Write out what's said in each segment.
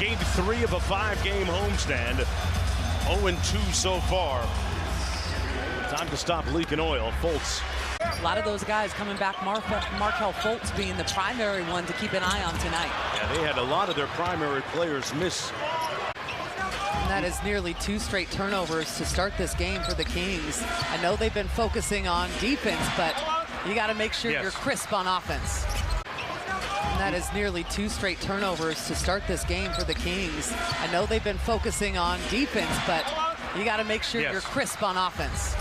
Game 3 of a 5-game homestand. 0-2 so far. Time to stop leaking oil. Fultz. A lot of those guys coming back, Markelle Fultz being the primary one to keep an eye on tonight. Yeah, they had a lot of their primary players miss. And that is nearly 2 straight turnovers to start this game for the Kings. I know they've been focusing on defense, but you got to make sure you're crisp on offense. And that is nearly 2 straight turnovers to start this game for the Kings. I know they've been focusing on defense, but you got to make sure you're crisp on offense.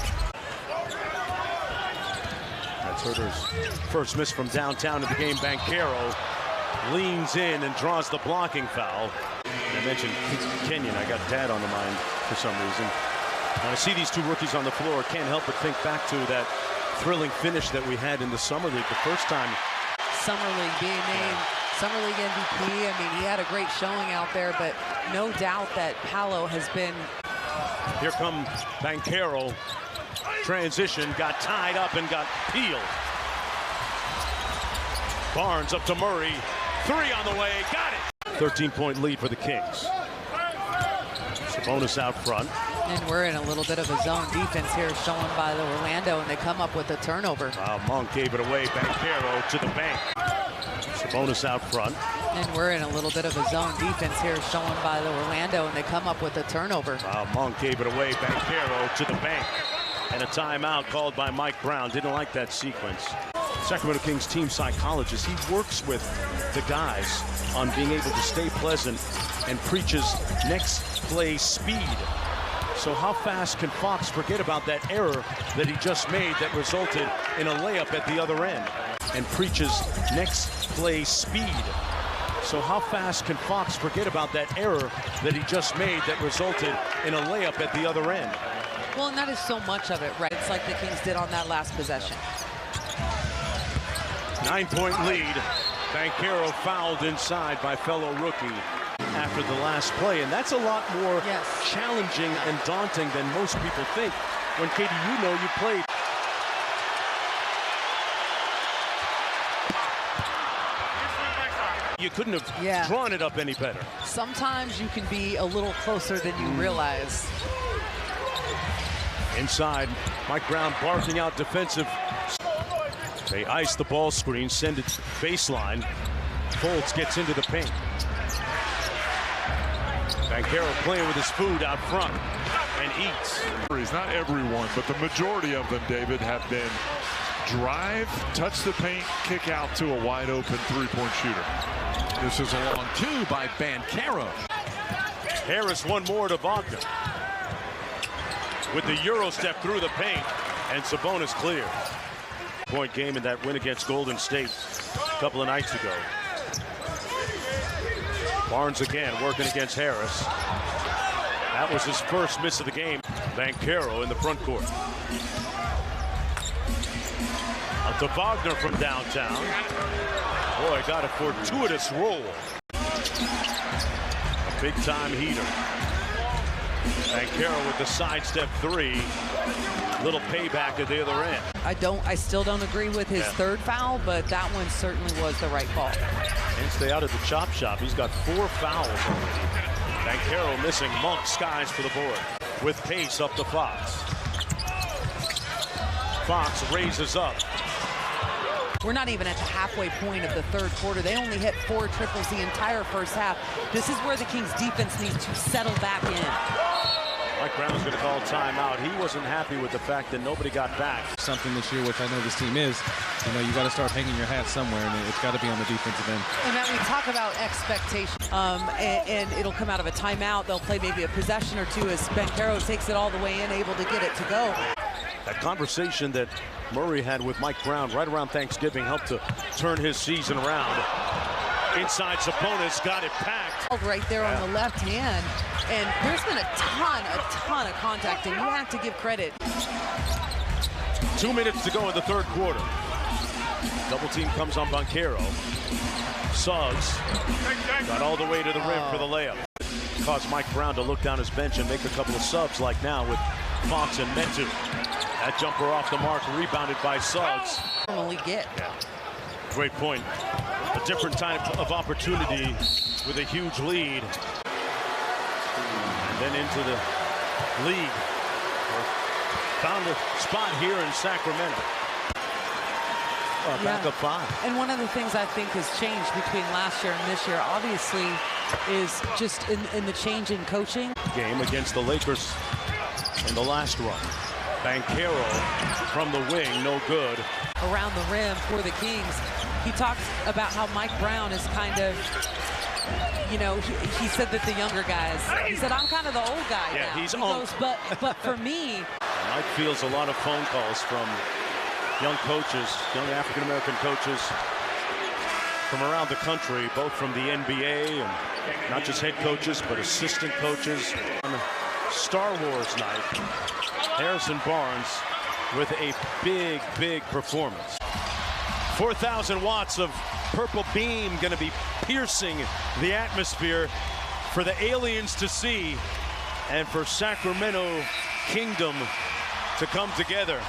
That's Herter's first miss from downtown in the game. Banchero leans in and draws the blocking foul. And I mentioned Kenyon. I got Dad on the mind for some reason. When I see these two rookies on the floor, I can't help but think back to that thrilling finish that we had in the Summer League the first time. Summer League being named Summer League MVP. I mean, he had a great showing out there, but no doubt that Paolo has been. Here come Banchero. Transition, got tied up and got peeled. Barnes up to Murray. 3 on the way, got it. 13-point lead for the Kings. Sabonis out front. And we're in a little bit of a zone defense here shown by the Orlando, and they come up with a turnover. Monk gave it away. Banchero to the bank. Sabonis out front. And we're in a little bit of a zone defense here shown by the Orlando, and they come up with a turnover. Monk gave it away. Banchero to the bank. And a timeout called by Mike Brown. Didn't like that sequence. Sacramento Kings team psychologist, he works with the guys on being able to stay pleasant and preaches next play speed. So how fast can Fox forget about that error that he just made that resulted in a layup at the other end? And preaches next play speed. So how fast can Fox forget about that error that he just made that resulted in a layup at the other end? Well, and that is so much of it, right? It's like the Kings did on that last possession. 9-point lead. Banchero fouled inside by fellow rookie after the last play, and that's a lot more challenging and daunting than most people think. When, Katie, you know you played. You couldn't have drawn it up any better. Sometimes you can be a little closer than you realize. Inside, Mike Brown barking out defensive. They ice the ball screen, send it baseline. Fultz gets into the paint. Banchero playing with his food out front and eats. Not everyone, but the majority of them, David, have been drive, touch the paint, kick out to a wide open three-point shooter. This is a long 2 by Banchero. Harris one more to Wagner. With the Euro step through the paint, and Sabonis clear. Point game in that win against Golden State a couple of nights ago. Barnes again working against Harris. That was his first miss of the game. Banchero in the front court. Up to Wagner from downtown. Boy, got a fortuitous roll. A big-time heater. Banchero with the sidestep 3. Little payback at the other end. I still don't agree with his third foul, but that one certainly was the right call. And stay out of the chop shop. He's got 4 fouls already. Banchero missing. Monk skies for the board. With pace up to Fox. Fox raises up. We're not even at the halfway point of the third quarter. They only hit 4 triples the entire first half. This is where the Kings defense needs to settle back in. Mike Brown's going to call timeout. He wasn't happy with the fact that nobody got back. Something this year, which I know this team is, you know, you got to start hanging your hat somewhere, and it's got to be on the defensive end. And then we talk about expectation, and it'll come out of a timeout. They'll play maybe a possession or two as Banchero takes it all the way in, able to get it to go. That conversation that Murray had with Mike Brown right around Thanksgiving helped to turn his season around. Inside, Sabonis got it packed. Right there on the left hand. And there's been a ton of contact, and you have to give credit. 2 minutes to go in the third quarter. Double team comes on Banchero. Suggs got all the way to the rim for the layup. Caused Mike Brown to look down his bench and make a couple of subs like now with Fox and Metu. That jumper off the mark, rebounded by Suggs. Normally get. Great point. A different type of opportunity with a huge lead. And then into the league. Found a spot here in Sacramento. Back up 5. And one of the things I think has changed between last year and this year, obviously, is just in the change in coaching. Game against the Lakers in the last run. Banchero from the wing, no good. Around the rim for the Kings. He talked about how Mike Brown is kind of, you know, he said that the younger guys, he said, I'm kind of the old guy now. He's he goes, but for me. Mike fields a lot of phone calls from young coaches, young African-American coaches from around the country, both from the NBA and not just head coaches, but assistant coaches. On Star Wars night, Harrison Barnes with a big performance. 4,000 watts of purple beam going to be piercing the atmosphere for the aliens to see and for Sacramento Kingdom to come together.